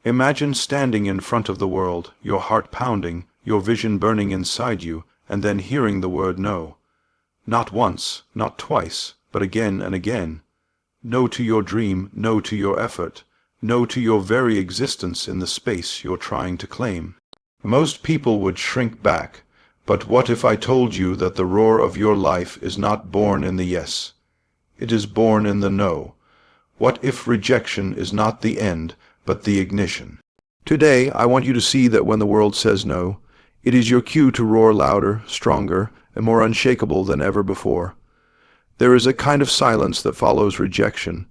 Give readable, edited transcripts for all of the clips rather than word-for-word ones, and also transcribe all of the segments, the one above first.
Imagine standing in front of the world, your heart pounding, your vision burning inside you, and then hearing the word no. Not once, not twice, but again and again. No to your dream, no to your effort, no to your very existence in the space you're trying to claim. Most people would shrink back, but what if I told you that the roar of your life is not born in the yes? It is born in the no. What if rejection is not the end, but the ignition? Today, I want you to see that when the world says no, it is your cue to roar louder, stronger, and more unshakable than ever before. There is a kind of silence that follows rejection,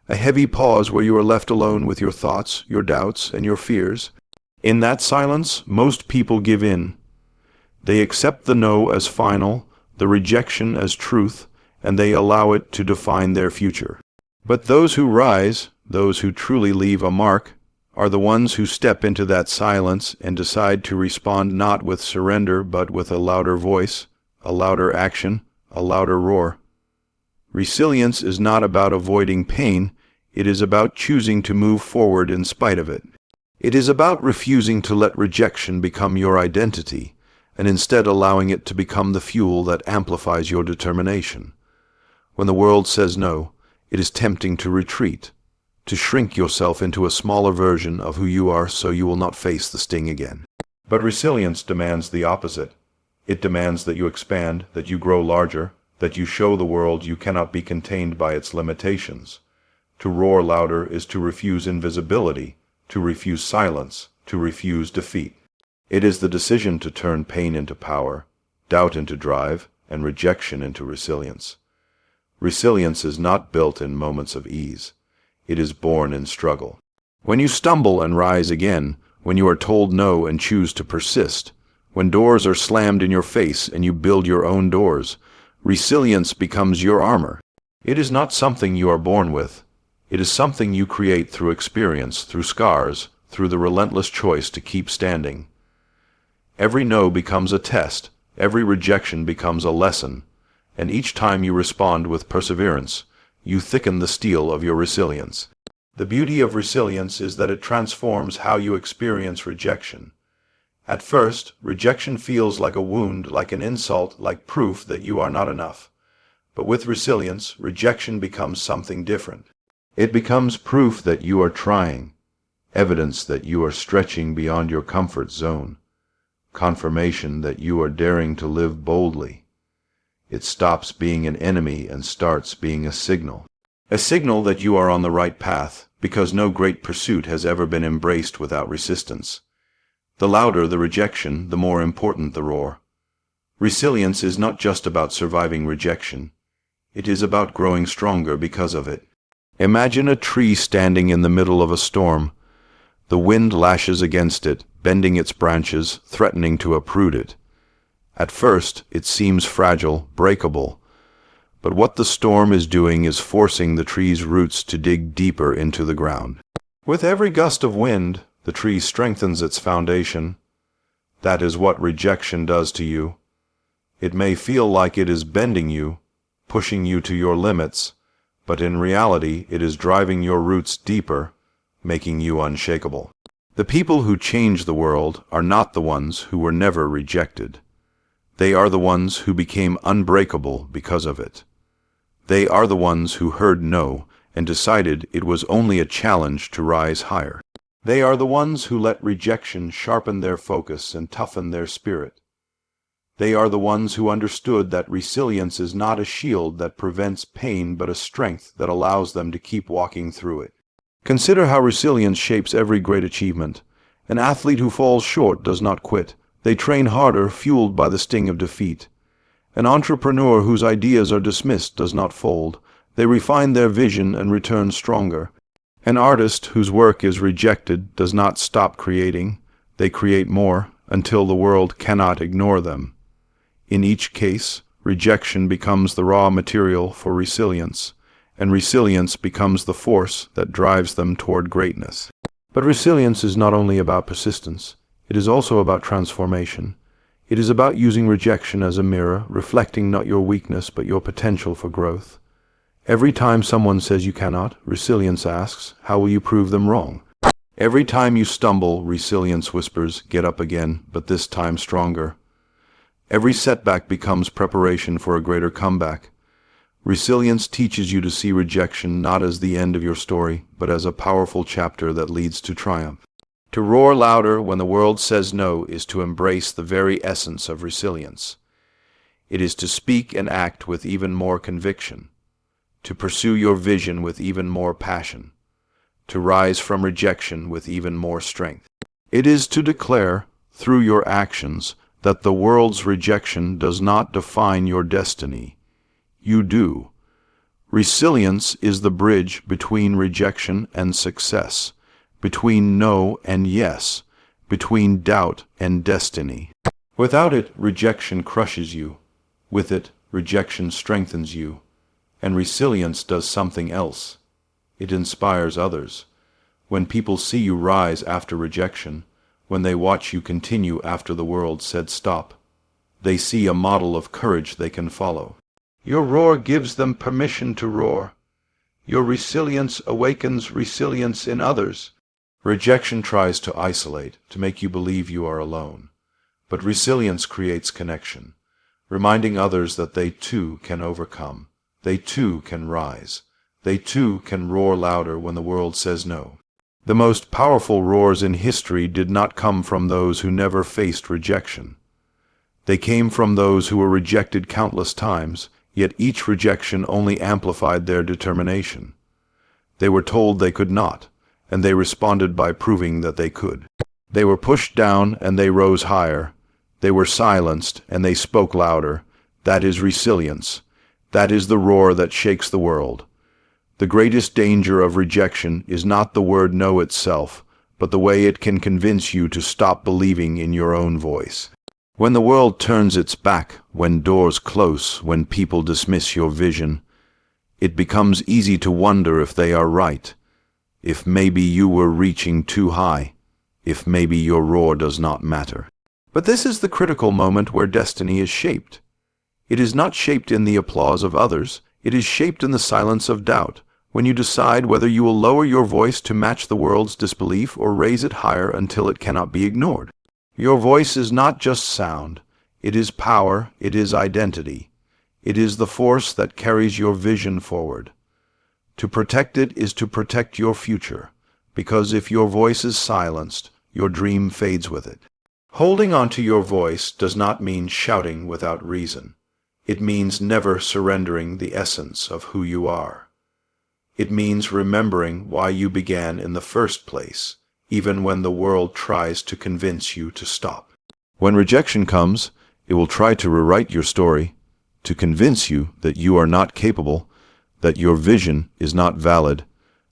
a heavy pause where you are left alone with your thoughts, your doubts, and your fears. In that silence, most people give in. They accept the no as final, the rejection as truth, and they allow it to define their future. But those who rise, those who truly leave a mark, are the ones who step into that silence and decide to respond not with surrender but with a louder voice, a louder action, a louder roar. Resilience is not about avoiding pain, it is about choosing to move forward in spite of it. It is about refusing to let rejection become your identity, and instead allowing it to become the fuel that amplifies your determination. When the world says no, it is tempting to retreat, to shrink yourself into a smaller version of who you are so you will not face the sting again. But resilience demands the opposite. It demands that you expand, that you grow larger, that you show the world you cannot be contained by its limitations. To roar louder is to refuse invisibility, to refuse silence, to refuse defeat. It is the decision to turn pain into power, doubt into drive, and rejection into resilience. Resilience is not built in moments of ease. It is born in struggle. When you stumble and rise again, when you are told no and choose to persist, when doors are slammed in your face and you build your own doors, resilience becomes your armor. It is not something you are born with. It is something you create through experience, through scars, through the relentless choice to keep standing. Every no becomes a test, every rejection becomes a lesson, and each time you respond with perseverance, you thicken the steel of your resilience. The beauty of resilience is that it transforms how you experience rejection. At first, rejection feels like a wound, like an insult, like proof that you are not enough. But with resilience, rejection becomes something different. It becomes proof that you are trying, evidence that you are stretching beyond your comfort zone, confirmation that you are daring to live boldly. It stops being an enemy and starts being a signal that you are on the right path, because no great pursuit has ever been embraced without resistance. The louder the rejection, the more important the roar. Resilience is not just about surviving rejection. It is about growing stronger because of it. Imagine a tree standing in the middle of a storm. The wind lashes against it, bending its branches, threatening to uproot it. At first, it seems fragile, breakable. But what the storm is doing is forcing the tree's roots to dig deeper into the ground. With every gust of wind, the tree strengthens its foundation. That is what rejection does to you. It may feel like it is bending you, pushing you to your limits, but in reality it is driving your roots deeper, making you unshakable. The people who change the world are not the ones who were never rejected. They are the ones who became unbreakable because of it. They are the ones who heard no and decided it was only a challenge to rise higher. They are the ones who let rejection sharpen their focus and toughen their spirit. They are the ones who understood that resilience is not a shield that prevents pain but a strength that allows them to keep walking through it. Consider how resilience shapes every great achievement. An athlete who falls short does not quit. They train harder, fueled by the sting of defeat. An entrepreneur whose ideas are dismissed does not fold. They refine their vision and return stronger. An artist whose work is rejected does not stop creating. They create more until the world cannot ignore them. In each case, rejection becomes the raw material for resilience, and resilience becomes the force that drives them toward greatness. But resilience is not only about persistence. It is also about transformation. It is about using rejection as a mirror, reflecting not your weakness but your potential for growth. Every time someone says you cannot, resilience asks, how will you prove them wrong? Every time you stumble, resilience whispers, get up again, but this time stronger. Every setback becomes preparation for a greater comeback. Resilience teaches you to see rejection not as the end of your story, but as a powerful chapter that leads to triumph. To roar louder when the world says no is to embrace the very essence of resilience. It is to speak and act with even more conviction, to pursue your vision with even more passion, to rise from rejection with even more strength. It is to declare, through your actions, that the world's rejection does not define your destiny. You do. Resilience is the bridge between rejection and success, between no and yes, between doubt and destiny. Without it, rejection crushes you. With it, rejection strengthens you. And resilience does something else. It inspires others. When people see you rise after rejection, when they watch you continue after the world said stop, they see a model of courage they can follow. Your roar gives them permission to roar. Your resilience awakens resilience in others. Rejection tries to isolate, to make you believe you are alone. But resilience creates connection, reminding others that they too can overcome. They too can rise. They too can roar louder when the world says no. The most powerful roars in history did not come from those who never faced rejection. They came from those who were rejected countless times, yet each rejection only amplified their determination. They were told they could not, and they responded by proving that they could. They were pushed down, and they rose higher. They were silenced, and they spoke louder. That is resilience. That is the roar that shakes the world. The greatest danger of rejection is not the word no itself, but the way it can convince you to stop believing in your own voice. When the world turns its back, when doors close, when people dismiss your vision, it becomes easy to wonder if they are right, if maybe you were reaching too high, if maybe your roar does not matter. But this is the critical moment where destiny is shaped. It is not shaped in the applause of others, it is shaped in the silence of doubt, when you decide whether you will lower your voice to match the world's disbelief or raise it higher until it cannot be ignored. Your voice is not just sound, it is power, it is identity. It is the force that carries your vision forward. To protect it is to protect your future, because if your voice is silenced, your dream fades with it. Holding on to your voice does not mean shouting without reason. It means never surrendering the essence of who you are. It means remembering why you began in the first place, even when the world tries to convince you to stop. When rejection comes, it will try to rewrite your story, to convince you that you are not capable, that your vision is not valid,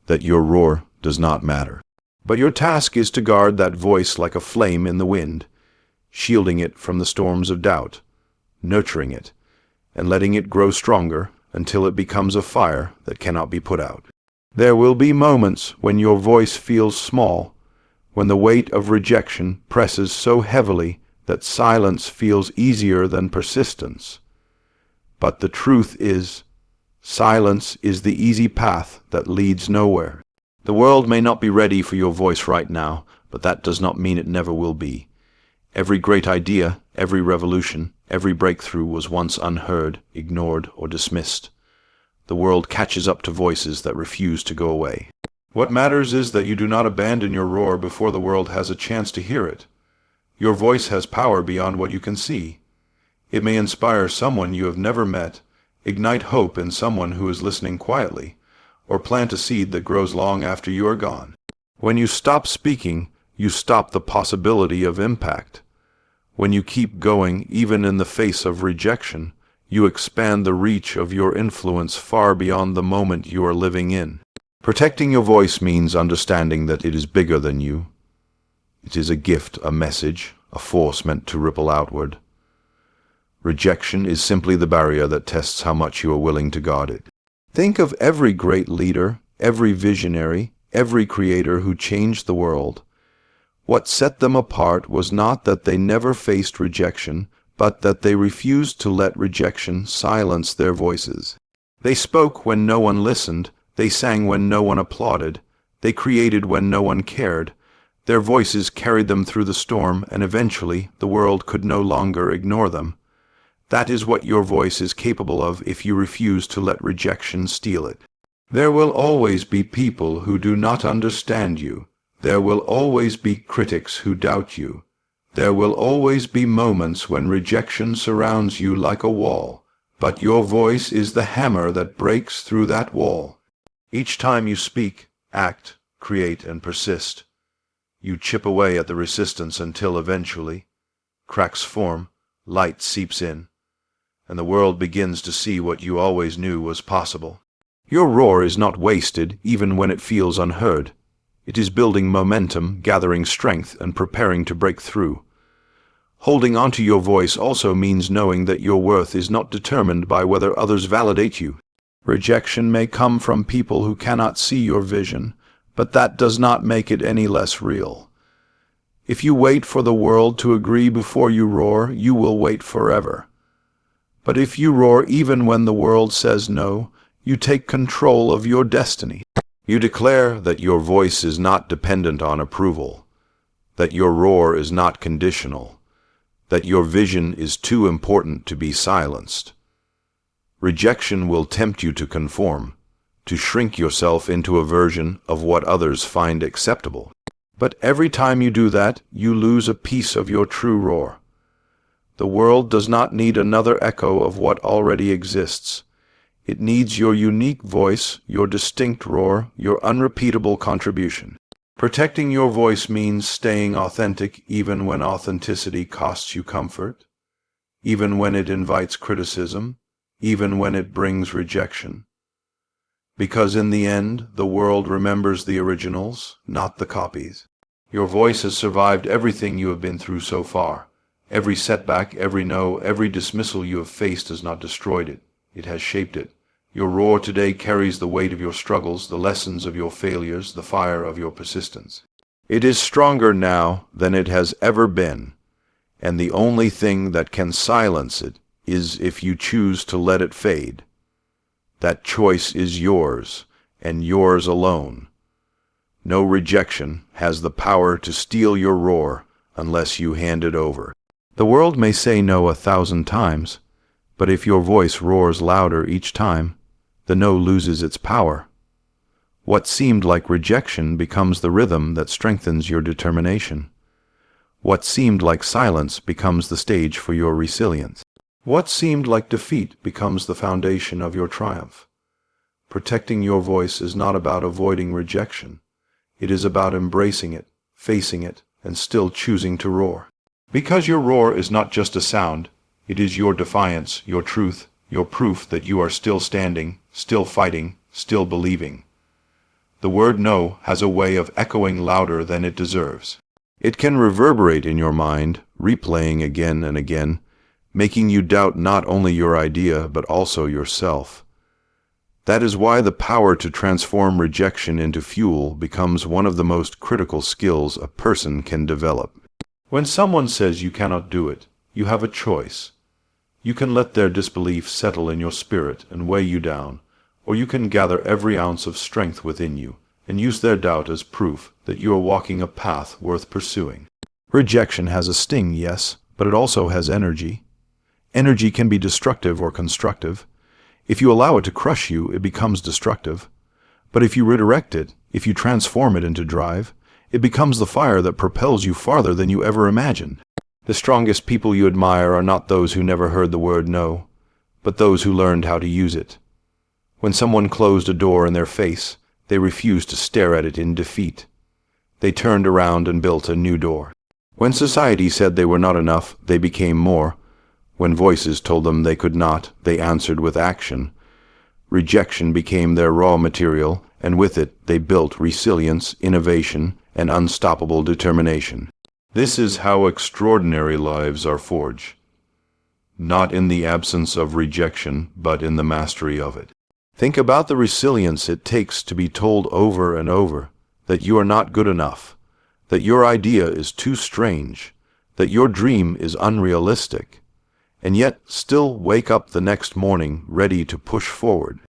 that your roar does not matter. But your task is to guard that voice like a flame in the wind, shielding it from the storms of doubt, nurturing it, and letting it grow stronger until it becomes a fire that cannot be put out. There will be moments when your voice feels small, when the weight of rejection presses so heavily that silence feels easier than persistence. But the truth is, silence is the easy path that leads nowhere. The world may not be ready for your voice right now, but that does not mean it never will be. Every great idea, every revolution, every breakthrough was once unheard, ignored, or dismissed. The world catches up to voices that refuse to go away. What matters is that you do not abandon your roar before the world has a chance to hear it. Your voice has power beyond what you can see. It may inspire someone you have never met, ignite hope in someone who is listening quietly, or plant a seed that grows long after you are gone. When you stop speaking, you stop the possibility of impact. When you keep going, even in the face of rejection, you expand the reach of your influence far beyond the moment you are living in. Protecting your voice means understanding that it is bigger than you. It is a gift, a message, a force meant to ripple outward. Rejection is simply the barrier that tests how much you are willing to guard it. Think of every great leader, every visionary, every creator who changed the world. What set them apart was not that they never faced rejection, but that they refused to let rejection silence their voices. They spoke when no one listened, they sang when no one applauded, they created when no one cared, Their voices carried them through the storm, and eventually the world could no longer ignore them. That is what your voice is capable of if you refuse to let rejection steal it. There will always be people who do not understand you. There will always be critics who doubt you. There will always be moments when rejection surrounds you like a wall, but your voice is the hammer that breaks through that wall. Each time you speak, act, create, and persist, you chip away at the resistance until eventually cracks form, light seeps in, and the world begins to see what you always knew was possible. Your roar is not wasted even when it feels unheard. It is building momentum, gathering strength, and preparing to break through. Holding onto your voice also means knowing that your worth is not determined by whether others validate you. Rejection may come from people who cannot see your vision, but that does not make it any less real. If you wait for the world to agree before you roar, you will wait forever. But if you roar even when the world says no, you take control of your destiny. You declare that your voice is not dependent on approval, that your roar is not conditional, that your vision is too important to be silenced. Rejection will tempt you to conform, to shrink yourself into a version of what others find acceptable. But every time you do that, you lose a piece of your true roar. The world does not need another echo of what already exists. It needs your unique voice, your distinct roar, your unrepeatable contribution. Protecting your voice means staying authentic even when authenticity costs you comfort, even when it invites criticism, even when it brings rejection. Because in the end, the world remembers the originals, not the copies. Your voice has survived everything you have been through so far. Every setback, every no, every dismissal you have faced has not destroyed it. It has shaped it. Your roar today carries the weight of your struggles, the lessons of your failures, the fire of your persistence. It is stronger now than it has ever been, and the only thing that can silence it is if you choose to let it fade. That choice is yours, and yours alone. No rejection has the power to steal your roar unless you hand it over. The world may say no 1,000 times, but if your voice roars louder each time, the no loses its power. What seemed like rejection becomes the rhythm that strengthens your determination. What seemed like silence becomes the stage for your resilience. What seemed like defeat becomes the foundation of your triumph. Protecting your voice is not about avoiding rejection. It is about embracing it, facing it, and still choosing to roar. Because your roar is not just a sound, it is your defiance, your truth, your proof that you are still standing, still fighting, still believing. The word no has a way of echoing louder than it deserves. It can reverberate in your mind, replaying again and again, making you doubt not only your idea but also yourself. That is why the power to transform rejection into fuel becomes one of the most critical skills a person can develop. When someone says you cannot do it, you have a choice. You can let their disbelief settle in your spirit and weigh you down, or you can gather every ounce of strength within you and use their doubt as proof that you are walking a path worth pursuing. Rejection has a sting, yes, but it also has energy. Energy can be destructive or constructive. If you allow it to crush you, it becomes destructive. But if you redirect it, if you transform it into drive, it becomes the fire that propels you farther than you ever imagined. The strongest people you admire are not those who never heard the word no, but those who learned how to use it. When someone closed a door in their face, they refused to stare at it in defeat. They turned around and built a new door. When society said they were not enough, they became more. When voices told them they could not, they answered with action. Rejection became their raw material, and with it they built resilience, innovation, and unstoppable determination. This is how extraordinary lives are forged. Not in the absence of rejection, but in the mastery of it. Think about the resilience it takes to be told over and over that you are not good enough, that your idea is too strange, that your dream is unrealistic, and yet still wake up the next morning ready to push forward.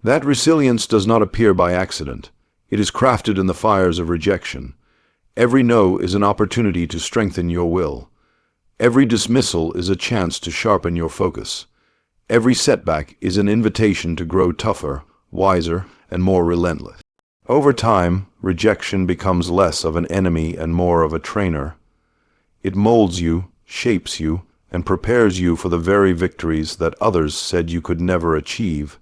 That resilience does not appear by accident. It is crafted in the fires of rejection. Every no is an opportunity to strengthen your will. Every dismissal is a chance to sharpen your focus. Every setback is an invitation to grow tougher, wiser, and more relentless. Over time, rejection becomes less of an enemy and more of a trainer. It molds you, shapes you, and prepares you for the very victories that others said you could never achieve.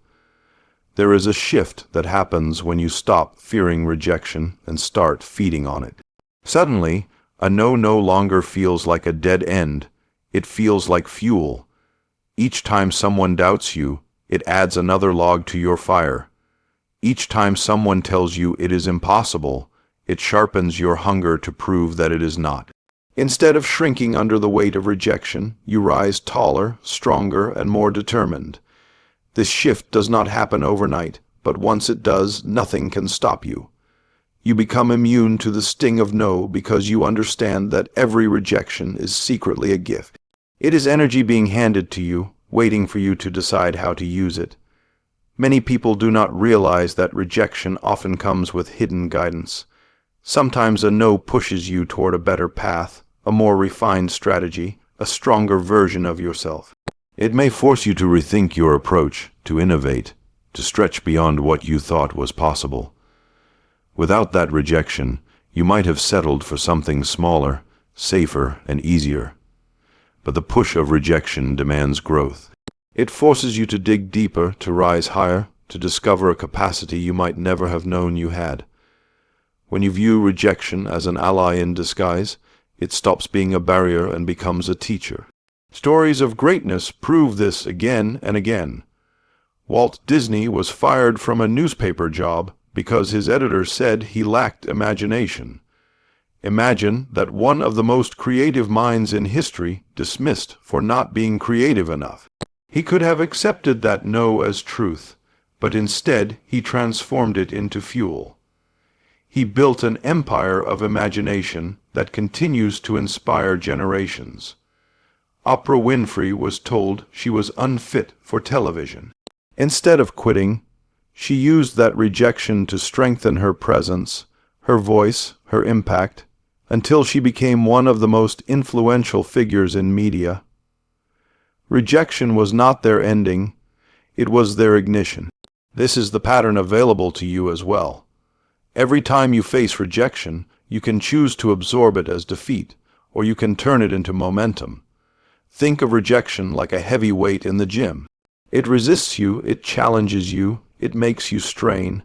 There is a shift that happens when you stop fearing rejection and start feeding on it. Suddenly, a no longer feels like a dead end. It feels like fuel. Each time someone doubts you, it adds another log to your fire. Each time someone tells you it is impossible, it sharpens your hunger to prove that it is not. Instead of shrinking under the weight of rejection, you rise taller, stronger, and more determined. This shift does not happen overnight, but once it does, nothing can stop you. You become immune to the sting of no because you understand that every rejection is secretly a gift. It is energy being handed to you, waiting for you to decide how to use it. Many people do not realize that rejection often comes with hidden guidance. Sometimes a no pushes you toward a better path, a more refined strategy, a stronger version of yourself. It may force you to rethink your approach, to innovate, to stretch beyond what you thought was possible. Without that rejection, you might have settled for something smaller, safer, and easier. But the push of rejection demands growth. It forces you to dig deeper, to rise higher, to discover a capacity you might never have known you had. When you view rejection as an ally in disguise, it stops being a barrier and becomes a teacher. Stories of greatness prove this again and again. Walt Disney was fired from a newspaper job because his editor said he lacked imagination. Imagine that one of the most creative minds in history dismissed for not being creative enough. He could have accepted that no as truth, but instead he transformed it into fuel. He built an empire of imagination that continues to inspire generations. Oprah Winfrey was told she was unfit for television. Instead of quitting, she used that rejection to strengthen her presence, her voice, her impact, until she became one of the most influential figures in media. Rejection was not their ending, it was their ignition. This is the pattern available to you as well. Every time you face rejection, you can choose to absorb it as defeat, or you can turn it into momentum. Think of rejection like a heavy weight in the gym. It resists you, it challenges you, it makes you strain,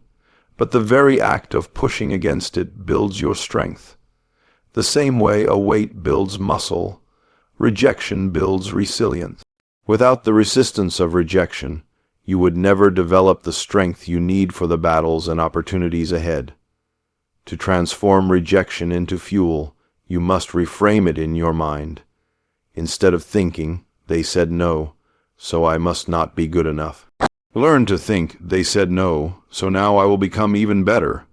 but the very act of pushing against it builds your strength. The same way a weight builds muscle, rejection builds resilience. Without the resistance of rejection, you would never develop the strength you need for the battles and opportunities ahead. To transform rejection into fuel, you must reframe it in your mind. Instead of thinking, "They said no, so I must not be good enough," learn to think, "They said no, so now I will become even better."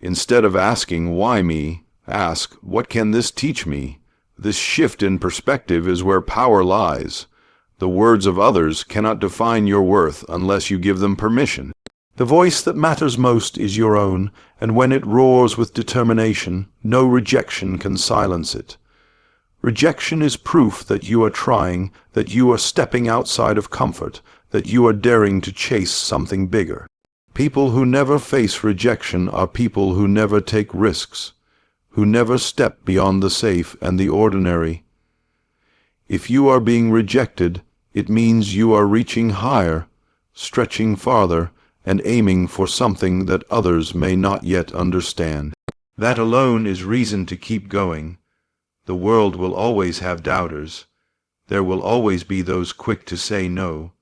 Instead of asking, "Why me?" ask, "What can this teach me?" This shift in perspective is where power lies. The words of others cannot define your worth unless you give them permission. The voice that matters most is your own, and when it roars with determination, no rejection can silence it. Rejection is proof that you are trying, that you are stepping outside of comfort, that you are daring to chase something bigger. People who never face rejection are people who never take risks, who never step beyond the safe and the ordinary. If you are being rejected, it means you are reaching higher, stretching farther, and aiming for something that others may not yet understand. That alone is reason to keep going. The world will always have doubters. There will always be those quick to say no,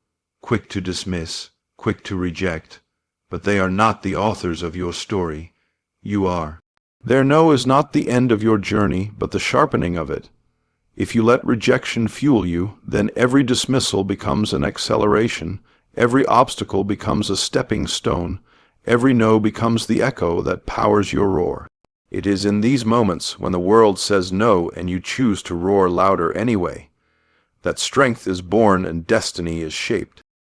quick to dismiss, quick to reject, but they are not the authors of your story. You are. Their no is not the end of your journey, but the sharpening of it. If you let rejection fuel you, then every dismissal becomes an acceleration, every obstacle becomes a stepping stone, every no becomes the echo that powers your roar. It is in these moments, when the world says no and you choose to roar louder anyway, that strength is born and destiny is shaped.